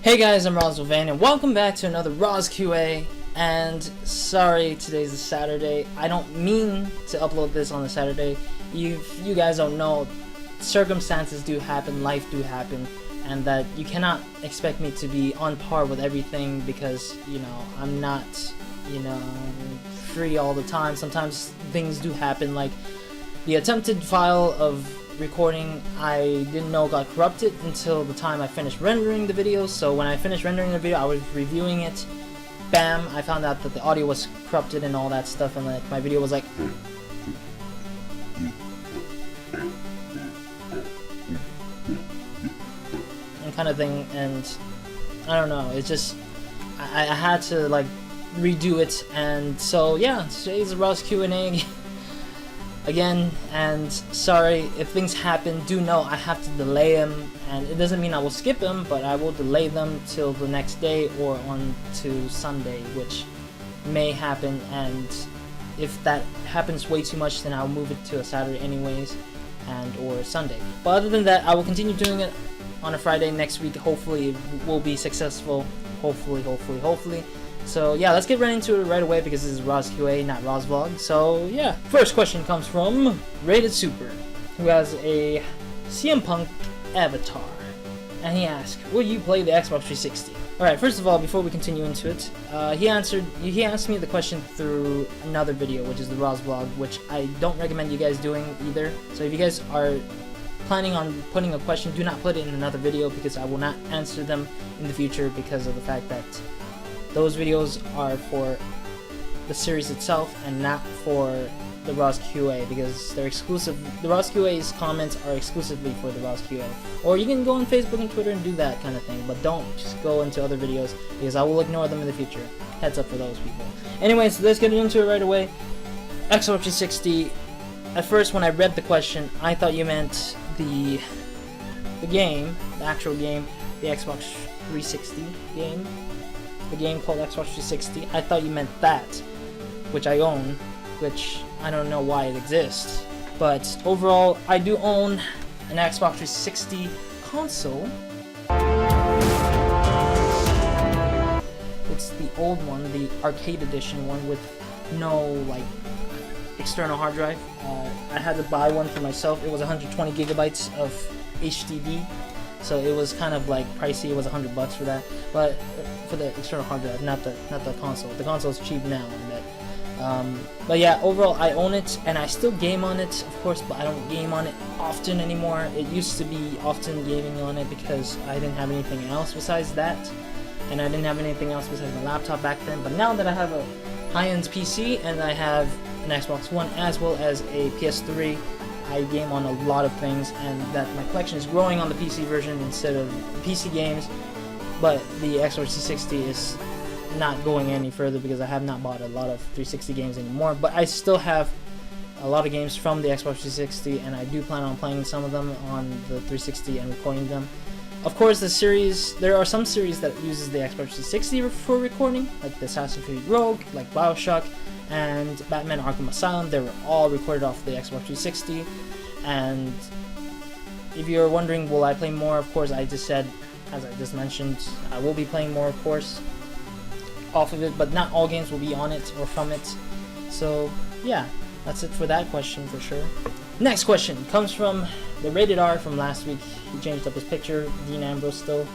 Hey guys, I'm RozaldVaneGAME and welcome back to another RozQ&A. And sorry, today's a Saturday. I don't mean to upload this on a Saturday. You guys don't know, circumstances do happen, life do happen, and that you cannot expect me to be on par with everything because, I'm not, free all the time. Sometimes things do happen, like the attempted file of recording I didn't know got corrupted until the time I finished rendering the video. So when I finished rendering the video, I was reviewing it, bam, I found out that the audio was corrupted and all that stuff, and like my video was like and kind of thing, and I don't know, it's just I had to like redo it. And so yeah, today's a RozQ&A again, and sorry if things happen. Do know I have to delay them, and it doesn't mean I will skip them, but I will delay them till the next day or on to Sunday, which may happen. And if that happens way too much, then I'll move it to a Saturday anyways, and or Sunday. But other than that, I will continue doing it on a Friday next week. Hopefully it will be successful. Hopefully. So yeah, let's get right into it right away because this is RozQ&A, not RozVlog. So yeah, first question comes from Rated Super, who has a CM Punk avatar, and he asked, will you play the Xbox 360? Alright, first of all, before we continue into it, he asked me the question through another video, which is the RozVlog, which I don't recommend you guys doing either. So if you guys are planning on putting a question, do not put it in another video because I will not answer them in the future, because of the fact that those videos are for the series itself and not for the RozQ&A, because they're exclusive. The RozQ&A's comments are exclusively for the RozQ&A. Or you can go on Facebook and Twitter and do that kind of thing, but don't just go into other videos because I will ignore them in the future. Heads up for those people. Anyways, let's get into it right away. Xbox 360. At first, when I read the question, I thought you meant the game, the actual game, the Xbox 360 game. The game called Xbox 360. I thought you meant that, which I own, which I don't know why it exists. But overall, I do own an Xbox 360 console. It's the old one, the arcade edition one with no like external hard drive. I had to buy one for myself. It was 120 gigabytes of HDD. So it was kind of like pricey. It was $100 for that, but for the external hard drive, not the console. The console is cheap now, but yeah, overall I own it and I still game on it, of course, but I don't game on it often anymore. It used to be often gaming on it because I didn't have anything else besides that, and I didn't have anything else besides my laptop back then. But now that I have a high-end PC and I have an Xbox One as well as a PS3, I game on a lot of things, and that my collection is growing on the PC version instead of PC games. But the Xbox 360 is not going any further because I have not bought a lot of 360 games anymore. But I still have a lot of games from the Xbox 360, and I do plan on playing some of them on the 360 and recording them. Of course, there are some series that uses the Xbox 360 for recording, like the Assassin's Creed Rogue, like BioShock, and Batman Arkham Asylum. They were all recorded off the Xbox 360. And if you're wondering, will I play more? Of course, I just said, as I just mentioned, I will be playing more, of course, off of it, but not all games will be on it or from it. So yeah, that's it for that question for sure. Next question comes from the Rated R from last week. He changed up his picture, Dean Ambrose still.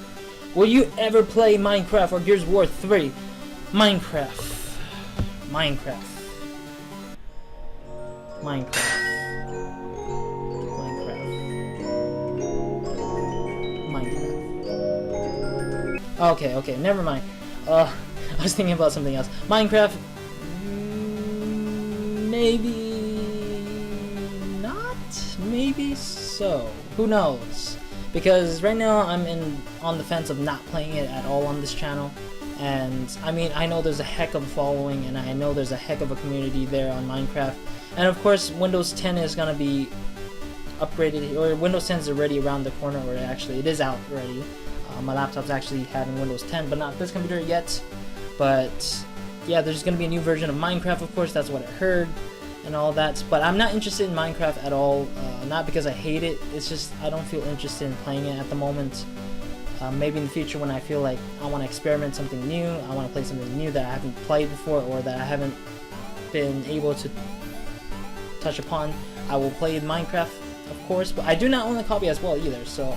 Will you ever play Minecraft or Gears of War 3? Minecraft. Okay, never mind. I was thinking about something else. Minecraft, maybe not, maybe so. Who knows? Because right now I'm on the fence of not playing it at all on this channel. And I mean, I know there's a heck of a following, and I know there's a heck of a community there on Minecraft. And of course, Windows 10 is gonna be upgraded, or Windows 10 is already around the corner, or actually it is out already. My laptop's actually having Windows 10, but not this computer yet. But yeah, there's gonna be a new version of Minecraft, of course, that's what I heard, and all that. But I'm not interested in Minecraft at all, not because I hate it, it's just I don't feel interested in playing it at the moment. Maybe in the future when I feel like I want to experiment something new, I want to play something new that I haven't played before or that I haven't been able to touch upon, I will play Minecraft, of course, but I do not own a copy as well either, so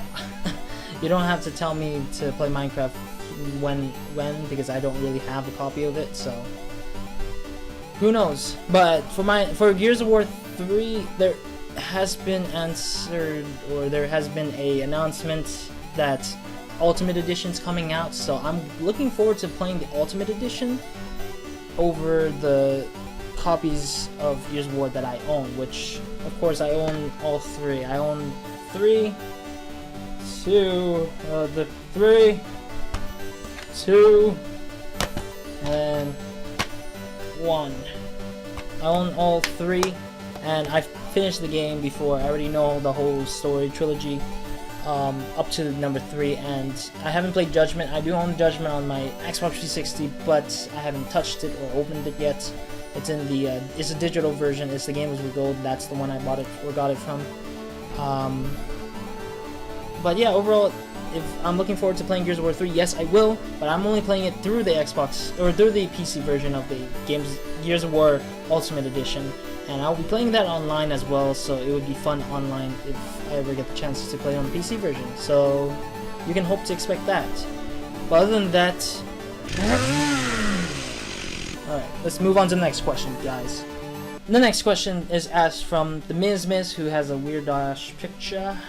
you don't have to tell me to play Minecraft when because I don't really have a copy of it, so who knows. But for Gears of War 3, there has been a announcement that Ultimate Edition's coming out, so I'm looking forward to playing the Ultimate Edition over the copies of Gears of War that I own, which of course I own all three. I own 3, 2, the 3, 2, and 1. I own all 3, and I've finished the game before. I already know the whole story trilogy up to number 3, and I haven't played Judgment. I do own Judgment on my Xbox 360, but I haven't touched it or opened it yet. It's in the it's a digital version. It's the Games with Gold. That's the one I bought it or got it from. But yeah, overall, if I'm looking forward to playing Gears of War 3, yes, I will. But I'm only playing it through the Xbox or through the PC version of the Gears of War Ultimate Edition, and I'll be playing that online as well. So it would be fun online if I ever get the chance to play on the PC version. So you can hope to expect that. But other than that. Alright, let's move on to the next question, guys. The next question is asked from the Miz, who has a weird-ass picture.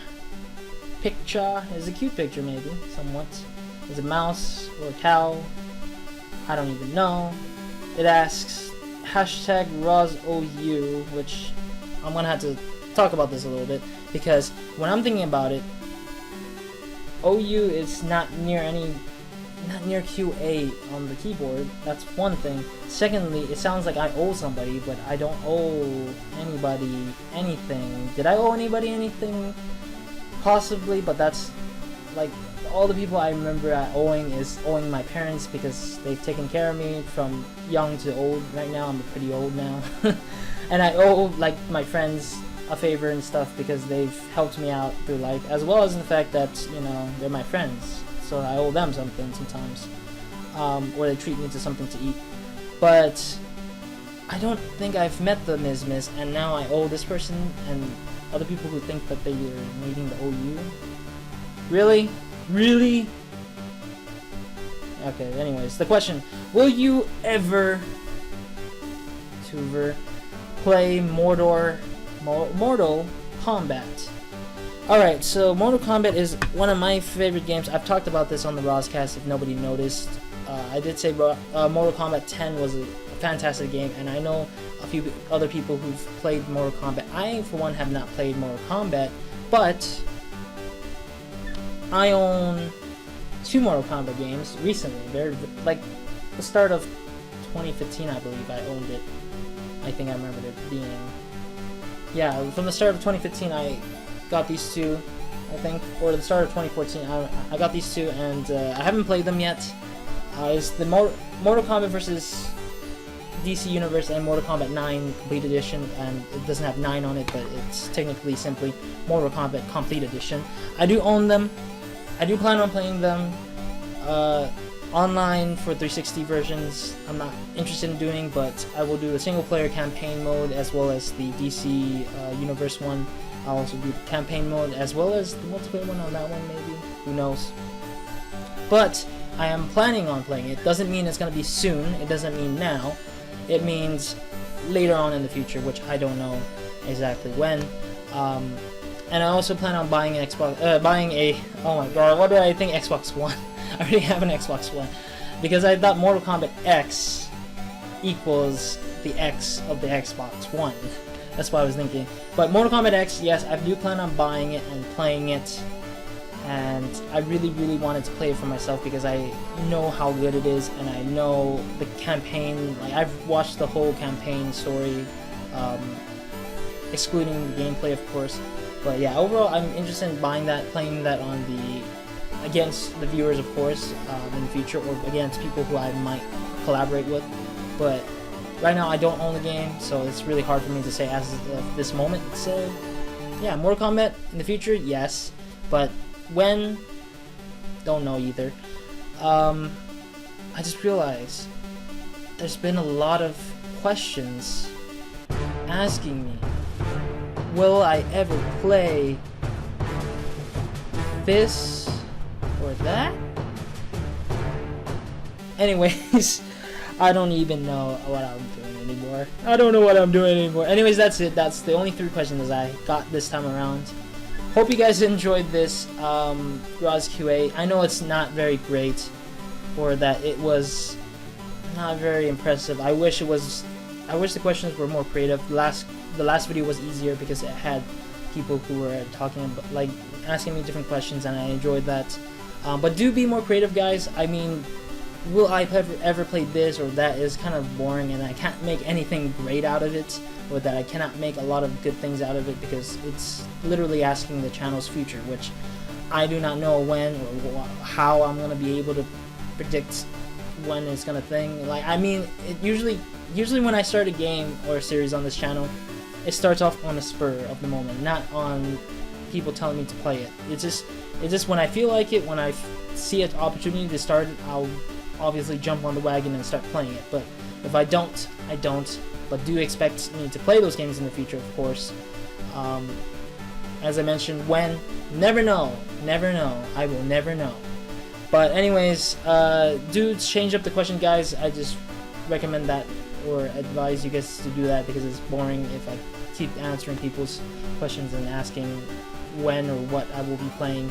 It's a cute picture, maybe, somewhat. Is it a mouse or a cow? I don't even know. It asks, hashtag RozOU, which I'm gonna have to talk about this a little bit, because when I'm thinking about it, OU is not near QA on the keyboard. That's one thing. Secondly, it sounds like I owe somebody, but I don't owe anybody anything. Did I owe anybody anything? Possibly, but that's like all the people I remember owing is owing my parents, because they've taken care of me from young to old. Right now I'm pretty old now. And I owe like my friends a favor and stuff because they've helped me out through life, as well as the fact that, you know, they're my friends. So I owe them something sometimes, or they treat me to something to eat. But I don't think I've met the Miz, and now I owe this person and other people who think that they are needing the OU. Really? Really? Okay, anyways, the question: will you ever play Mortal Kombat? Alright, so Mortal Kombat is one of my favorite games. I've talked about this on the RozCast if nobody noticed. I did say Mortal Kombat 10 was a fantastic game, and I know a few other people who've played Mortal Kombat. I, for one, have not played Mortal Kombat, but I own 2 Mortal Kombat games recently. They're like the start of 2015, I believe I owned it. I think I remember it being... Yeah, from the start of 2015, I got these 2, I think, or the start of 2014. I got these 2, and I haven't played them yet. It's the Mortal Kombat vs. DC Universe and Mortal Kombat 9 Complete Edition, and it doesn't have 9 on it, but it's technically simply Mortal Kombat Complete Edition. I do own them. I do plan on playing them online for 360 versions. I'm not interested in doing, but I will do the single player campaign mode as well as the DC Universe one. I'll also do the campaign mode as well as the multiplayer one on that one, maybe. Who knows? But I am planning on playing it. Doesn't mean it's going to be soon. It doesn't mean now. It means later on in the future, which I don't know exactly when. And I also plan on buying an Xbox. Oh my god, what do I think? Xbox One. I already have an Xbox One, because I thought Mortal Kombat X equals the X of the Xbox One. That's what I was thinking. But Mortal Kombat X, yes, I do plan on buying it and playing it. And I really, really wanted to play it for myself because I know how good it is, and I know the campaign. Like, I've watched the whole campaign story, excluding the gameplay, of course. But yeah, overall, I'm interested in buying that, playing that on against the viewers, of course, in the future, or against people who I might collaborate with. But right now, I don't own the game, so it's really hard for me to say as of this moment. So yeah, Mortal Kombat in the future, yes, but when don't know either. I just realized there's been a lot of questions asking me, will I ever play this or that? Anyways, I don't even know what I'm doing anymore. I don't know what I'm doing anymore. Anyways, that's it. That's the only 3 questions I got this time around. Hope you guys enjoyed this RozQ&A. I know it's not very great, or that it was not very impressive. I wish it was. I wish the questions were more creative. The last video was easier because it had people who were talking about, like, asking me different questions, and I enjoyed that. But do be more creative, guys. I mean, will I ever play this or that is kind of boring, and I can't make anything great out of it, or that I cannot make a lot of good things out of it, because it's literally asking the channel's future, which I do not know when or how I'm gonna be able to predict when it's gonna thing. Like, I mean, it usually when I start a game or a series on this channel, it starts off on a spur of the moment, not on people telling me to play it. It's just when I feel like it, when I see an opportunity to start it, I'll obviously jump on the wagon and start playing it. But if I don't, I don't. But do expect me to play those games in the future, of course. As I mentioned, when, never know. I will never know. But anyways, do change up the question, guys. I just recommend that, or advise you guys to do that, because it's boring if I keep answering people's questions and asking when or what I will be playing.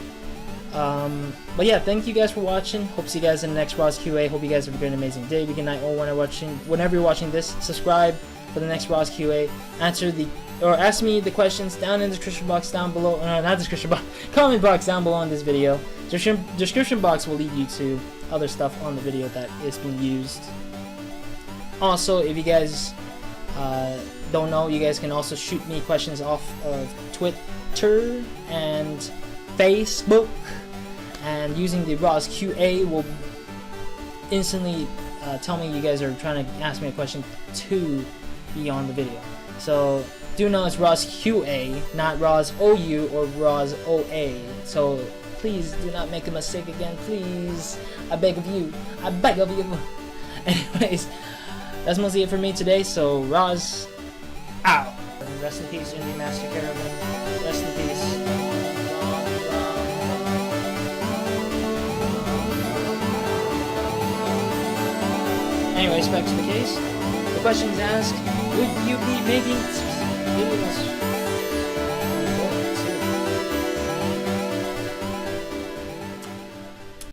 But yeah, thank you guys for watching. Hope to see you guys in the next RozQ&A. Hope you guys have a great, amazing day, weekend, night, or whenever you're watching this. Subscribe for the next RozQ&A. Ask me the questions down in the description box down below. Not description box. Comment box down below on this video. Description box will lead you to other stuff on the video that is being used. Also, if you guys don't know, you guys can also shoot me questions off of Twitter and Facebook, and using the RozQ&A will instantly tell me you guys are trying to ask me a question to be on the video. So do know it's RozQ&A, not RozOU or RozOA. So please do not make a mistake again, please. I beg of you. I beg of you. Anyways, that's mostly it for me today. So Roz out. Rest in peace, Indie Master Caravan. Rest in peace. Anyways, back to the case. The question is asked, would you be making videos